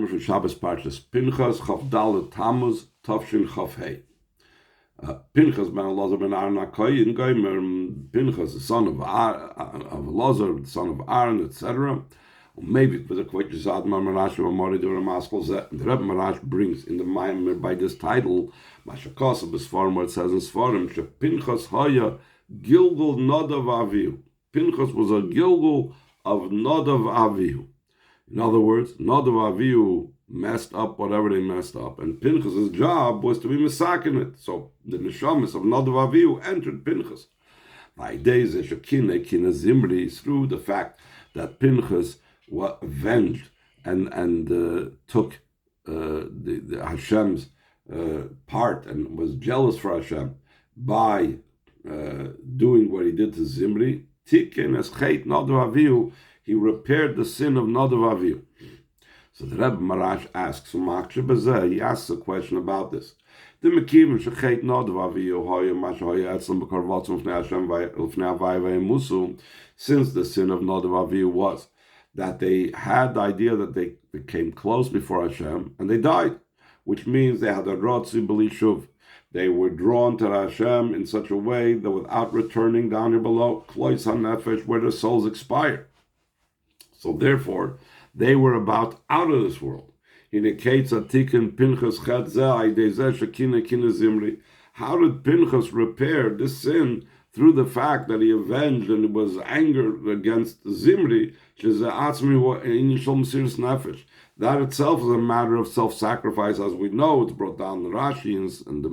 From Shabbos Parshas Pנחס, Chav Dalet Tammuz, Tavshin Chav Hey. Pנחas ben Elazar ben Aharon HaKohen, Pנחas, the son of Elazar, the son of Aharon, etc. Maybe it was a quite Jazad Marash or Mori Dura Maskal Zet. The Rebbe Marash brings in the Maimer by this title, Mashakasa Besfarim, where it says in Sfarim, She Pנחas Haya Gilgul Nadav Avihu. Pנחas was a Gilgul of Nadav Avihu. In other words, Nadav Avihu messed up whatever they messed up, and Pinchas' job was to be misakin it. So the neshamas of Nadav Avihu entered Pinchas. By days of Shekina Zimri, through the fact that Pinchas was avenged and took the Hashem's part and was jealous for Hashem by doing what he did to Zimri. Tikin as Chet Nadav Avihu, he repaired the sin of Nadav Avihu. So the Rebbe Marash asks, he asks a question about this. Since the sin of Nadav Avihu was that they had the idea that they became close before Hashem and they died, which means they had a Rotzi B'lishuv. They were drawn to Hashem in such a way that without returning down here below, Klois HaNefesh, where their souls expire. So therefore, they were about out of this world. Indicates Atikin Pinchas Zimri. How did Pinchas repair this sin? Through the fact that he avenged and was angered against Zimri. That itself is a matter of self-sacrifice, as we know. It's brought down in Rashi and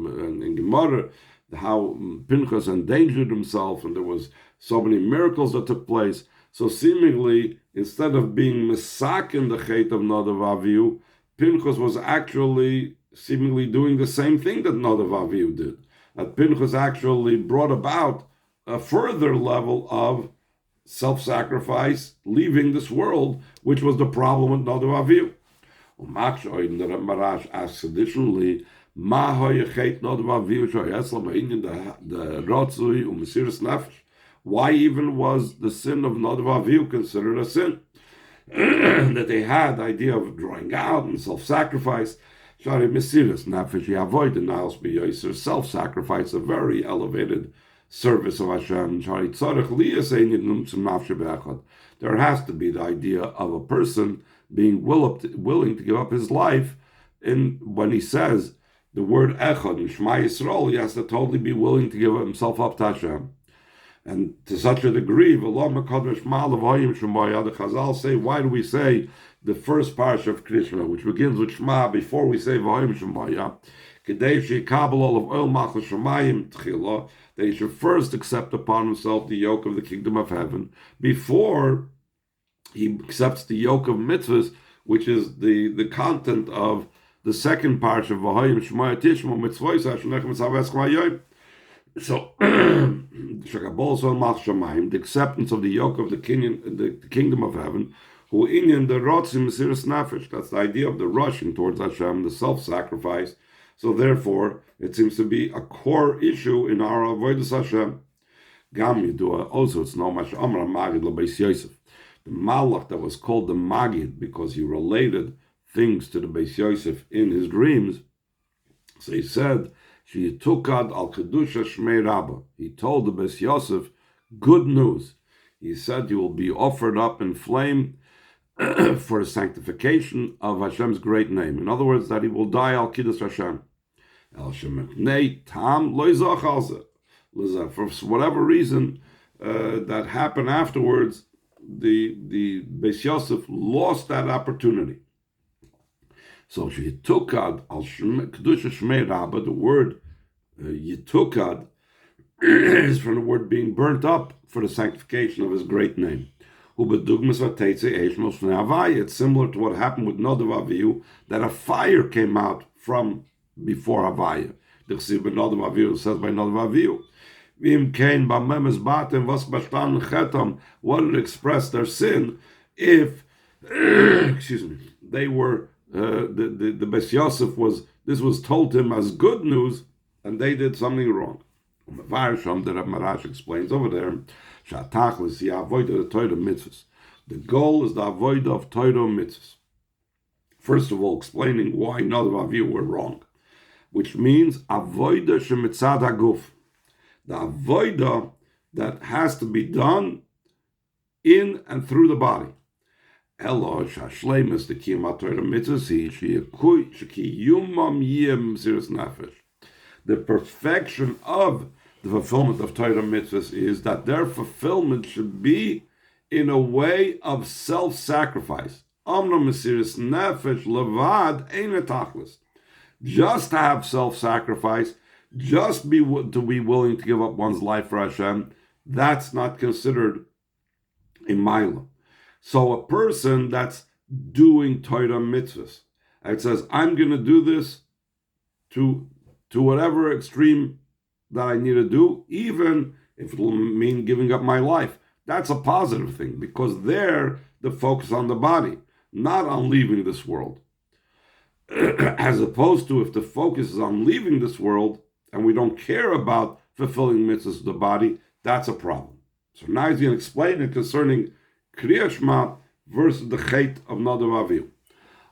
in Gemara, how Pinchas endangered himself, and there was so many miracles that took place. So seemingly, instead of being misak in the chet of Nadav Avihu, Pinchas was actually seemingly doing the same thing that Nadav Avihu did. That Pinchas actually brought about a further level of self-sacrifice, leaving this world, which was the problem with Nadav Avihu. The Marash asks additionally, Ma hoye chet Nadav Avihu shoyeslam ha'inyan the rotzui u'mesiras nefesh. Why even was the sin of Nadav Avihu considered a sin? That they had the idea of drawing out and self-sacrifice. Self-sacrifice, a very elevated service of Hashem. There has to be the idea of a person being willing to give up his life. When he says the word Echad in Shema Yisrael, he has to totally be willing to give himself up to Hashem. And to such a degree, the Chazal say, why do we say the first parsha of Krishna, which begins with Shema, before we say V'hoyim Shemaya, that he should first accept upon himself the yoke of the kingdom of heaven, before he accepts the yoke of mitzvahs, which is the content of the second parsha of V'hoyim Shemaya Tishmo Mitzvahs Hashem Mitzvahs Chayim. So, the acceptance of the yoke of the kingdom of heaven, who inyan the rotzim mesiras nefesh. That's the idea of the rushing towards Hashem, the self-sacrifice. So therefore, it seems to be a core issue in our avodas Hashem. Gam yidua. Also, it's no mash amra magid l'beis Yosef. The malach that was called the magid because he related things to the Beis Yosef in his dreams. So he said, he told the Beis Yosef good news. He said you will be offered up in flame for the sanctification of Hashem's great name. In other words, that he will die al kiddush Hashem. For whatever reason that happened afterwards, the Beis Yosef lost that opportunity. So Yitukad al Kedusha Shmei Rabba, the word Yitukad is from the word being burnt up for the sanctification of his great name. It's similar to what happened with Nadav Avihu, that a fire came out from before Havaya. The Chsiv ben Nadav Avihu says by Nadav Avihu, what would express their sin if, they were the Beis Yosef was told to him as good news, and they did something wrong. The Marash explains over there, the goal is the avoid of Torah mitzvahs. First of all, explaining why Nadav Avihu were wrong, which means avoida shemitzad haguf, the avoida that has to be done in and through the body. Elo shashleimus the kiyam Torah mitzvahs shekiyumam yim mesiras nefesh. The perfection of the fulfillment of Torah mitzvahs is that their fulfillment should be in a way of self-sacrifice. Amna mesiras nefesh levad ein tachlis. Just to have self-sacrifice, just to be willing to give up one's life for Hashem, that's not considered a milah. So a person that's doing Torah mitzvahs, and says, I'm going to do this to whatever extreme that I need to do, even if it will mean giving up my life, that's a positive thing, because there the focus on the body, not on leaving this world. As opposed to if the focus is on leaving this world and we don't care about fulfilling mitzvahs of the body, that's a problem. So now he's going to explain it concerning Kriya Shema versus the Chet of Nadav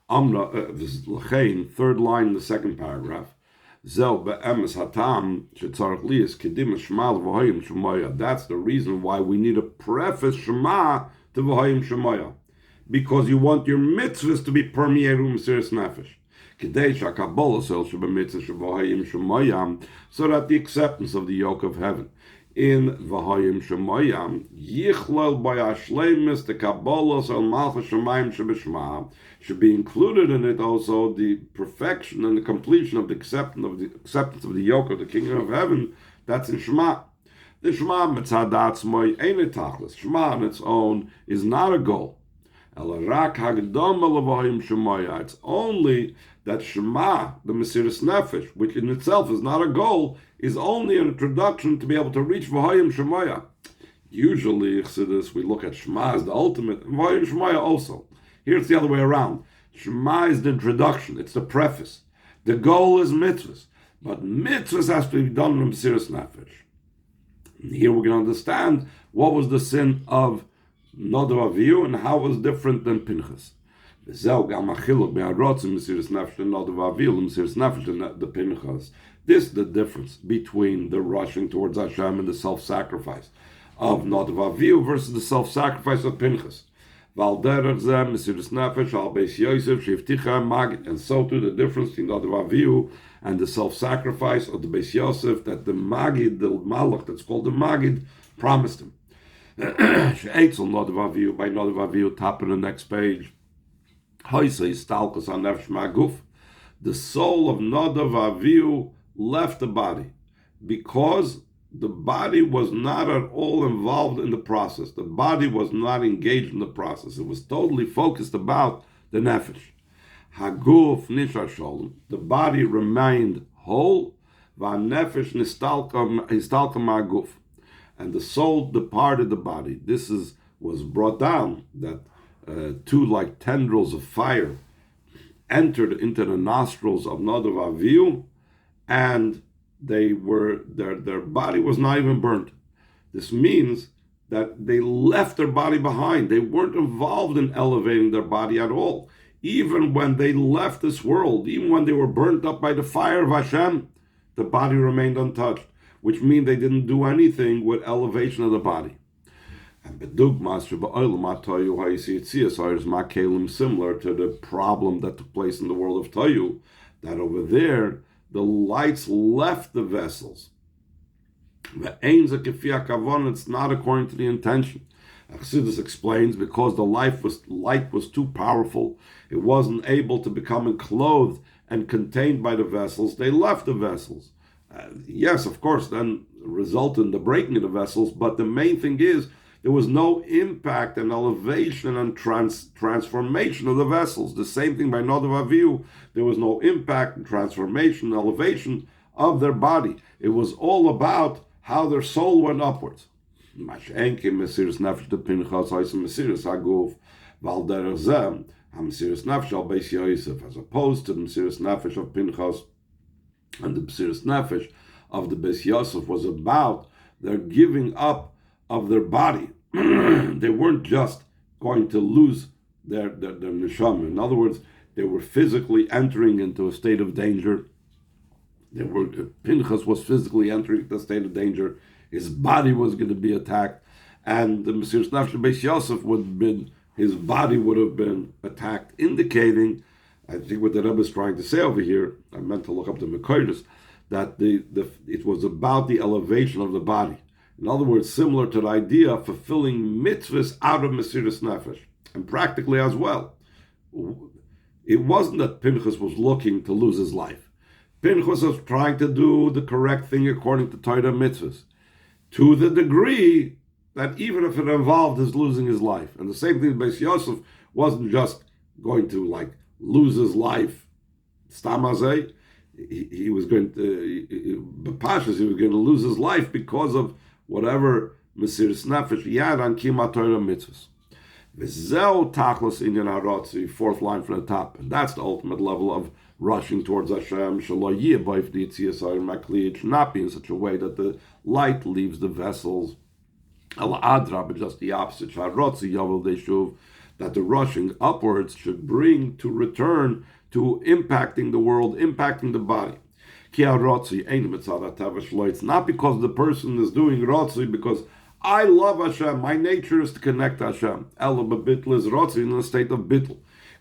Avihu. This is L'chein, third line in the second paragraph. Zel be'emes hatam shetzarech liyas kedim Shema v'hoyim shemoya. That's the reason why we need to preface Shema to v'hoyim shemoya, because you want your mitzvahs to be permeated with mesiras nefesh. So that the acceptance of the yoke of heaven in V'hayim Shemayam Yichlal by Ashleimus the Kabbalah Al Malchus Shemayim Shebishma should be included in it also the perfection and the completion of the acceptance of the yoke of the kingdom of heaven. That's in Shema. The Shema Mitzadat Moy Ain't Tachlis. Shema on its own is not a goal. It's only that Shema, the Mesiras Nefesh, which in itself is not a goal, is only an introduction to be able to reach V'hayim Shemaya. Usually, Chassidus, we look at Shema as the ultimate, and V'hayim Shemaya also. Here it's the other way around. Shema is the introduction, it's the preface. The goal is mitzvahs, but mitzvahs has to be done in Mesiras Nefesh. And here we're going to understand what was the sin of Nadav Avihu and how it was different than Pנחas. This is the difference between the rushing towards Hashem and the self-sacrifice of Nadav Avihu versus the self-sacrifice of Pנחas. And so too the difference between Nadav Avihu and the self-sacrifice of the Beis Yosef that the Magid, the Malach that's called the Magid, promised him. By Nadav Avihu, top of the next page. The soul of Nadav Avihu left the body because the body was not at all involved in the process. The body was not engaged in the process. It was totally focused about the nefesh. Haguf nishar sholem. The body remained whole. V'nefesh nistalka ma'aguf. And the soul departed the body. This was brought down that two like tendrils of fire entered into the nostrils of Nadav Avihu, and their body was not even burnt. This means that they left their body behind. They weren't involved in elevating their body at all. Even when they left this world, even when they were burnt up by the fire of Hashem, the body remained untouched, which means they didn't do anything with elevation of the body. And bedugmas similar to the problem that took place in the world of Toyu, that over there the lights left the vessels. It's not according to the intention. Chassidus explains because the light was too powerful, it wasn't able to become enclosed and contained by the vessels. They left the vessels. Yes, of course, then resulted in the breaking of the vessels, but the main thing is there was no impact and elevation and transformation of the vessels. The same thing by Nadav Avihu. There was no impact and transformation and elevation of their body. It was all about how their soul went upwards. As opposed to the Mesiras Nefesh of Pנחas, and the Mesiras Nefesh of the Beis Yosef was about their giving up of their body. They weren't just going to lose their neshama. In other words, They were physically entering into a state of danger. Pנחas was physically entering the state of danger. His body was going to be attacked, and the Mesiras Nefesh Beis Yosef his body would have been attacked, indicating, I think what the Rebbe is trying to say over here, I meant to look up the Mekoros, that it was about the elevation of the body. In other words, similar to the idea of fulfilling mitzvahs out of Mesiras Nefesh, and practically as well. It wasn't that Pנחas was looking to lose his life. Pנחas was trying to do the correct thing according to Torah mitzvahs, to the degree that even if it involved his losing his life. And the same thing, Beis Yosef wasn't just going to lose his life, stamazeh. He was going to, Pashas, he was going to lose his life because of whatever Mesiras Nefesh he had on Kimat Torah mitzvahs. V'zeu tachlis inyan harotzi, fourth line from the top, and that's the ultimate level of rushing towards Hashem. Shelo yibayv d'yitzias ha'ir makli, it should not be in such a way that the light leaves the vessels. Al adra, but just the opposite. Harotzi yavel deshuv, that the rushing upwards should bring to return to impacting the world, impacting the body. Ki harotzi ein mitzad ha'teva shelo. It's not because the person is doing rotzi because I love Hashem. My nature is to connect to Hashem. Ela b'bitl is rotzi, in a state of bitl.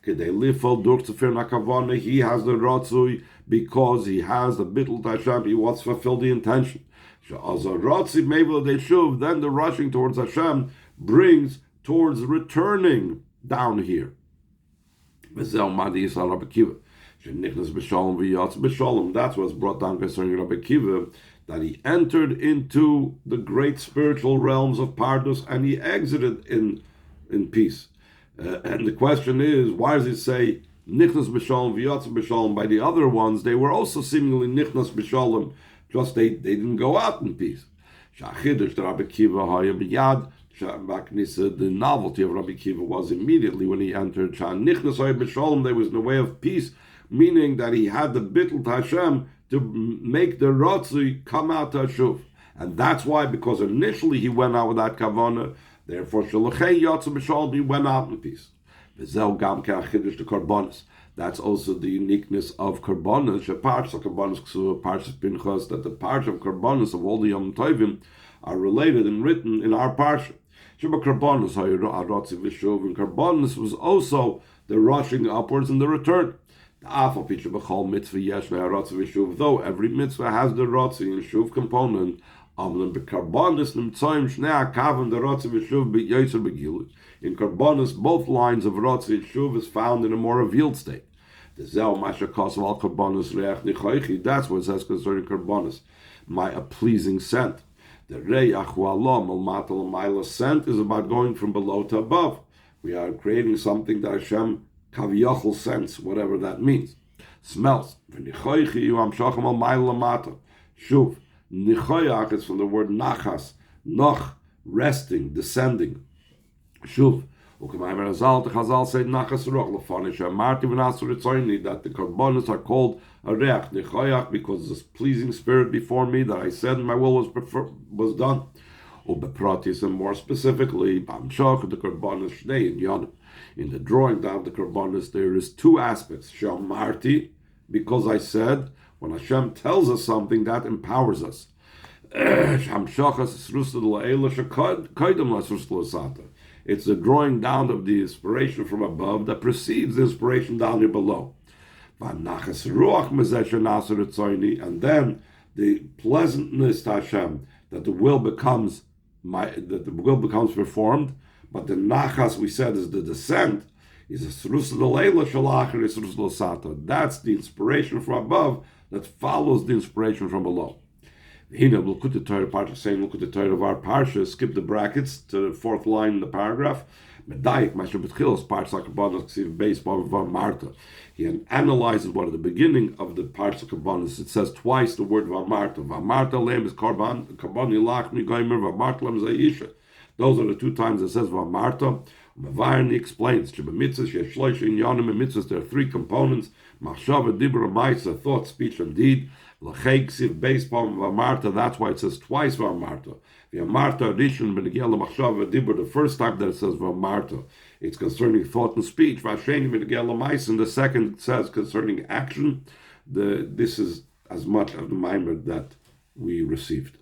Kedei lifel durch zufir nakavane. He has the rotzi because he has the bitl to Hashem. He wants to fulfill the intention. She'az rotzi mevel deshuv. Then the rushing towards Hashem brings towards returning down here. V'zeu madi yisrael Rabbi Akiva. Shenichnas b'shalom v'yatz b'shalom. That's what's brought down concerning Rabbi Akiva, that he entered into the great spiritual realms of Pardos and he exited in peace. And the question is, why does it say Nichnas b'shalom v'yatz b'shalom? By the other ones, they were also seemingly Nichnas b'shalom, just they didn't go out in peace. Shachidush the Rabbi Akiva haya b'yad. The novelty of Rabbi Akiva was immediately when he entered Nichnas haya b'shalom, there was in a way of peace, meaning that he had the bittul to Hashem to make the Rotzi come out to Hashuv. And that's why, because initially he went out with that kavanah, therefore Shalachei Yatsa B'Shalom, he went out in peace. V'zeu gam ke'achidush to Karbonis. That's also the uniqueness of Karbonis, Sheparsh of Karbonis, Parsh of Pנחas, that the Parsh of Karbonis of all the Yom Tovim are related and written in our Parsha. Sheba Karbonis, Rotzi V'Shuv, and Karbonis was also the rushing upwards and the return. Though every mitzvah has the rotzi and shuv component, in karbonis both lines of rotzi and shuv is found in a more revealed state. That's what it says concerning karbonis, a pleasing scent. The scent is about going from below to above. We are creating something that Hashem Kaviyachal sense, whatever that means. Smells. Shuv. Nichoyach is from the word nachas. Noch, resting, descending. Shuv. The Chazal said nachas roch that the karbonos are called a reach nichoyach because this pleasing spirit before me that I said my will was done. Ubepratis, and more specifically, b'amshach the karbonos shnei in yonim. In the drawing down of the Karbonis, there is two aspects. Shamarti, because I said, when Hashem tells us something, that empowers us. It's the drawing down of the inspiration from above that precedes the inspiration down here below. And then the pleasantness to Hashem, that the will becomes performed. But the nachas, we said, is the descent. Is a that's the inspiration from above that follows the inspiration from below. Look at the Torah parsha, saying look at the Torah of our parsha, skip the brackets to the fourth line in the paragraph. He analyzes what at the beginning of the parsha Karbonis it says twice the word Vamarta. Vamarta lem is Karban Yilachni Goimer, Vamarta lem Zayisha. Those are the two times it says Vamarta. Mavarni explains there are three components: Machshava, Dibra, Maisa, thought, speech, and deed. Lachei ksiv base palm Vamarta. That's why it says twice Vamarta. Vamarta Rishon Benegel Machshava Dibra. The first time that it says Vamarta, it's concerning thought and speech. And the second says concerning action. This is as much of the mimer that we received.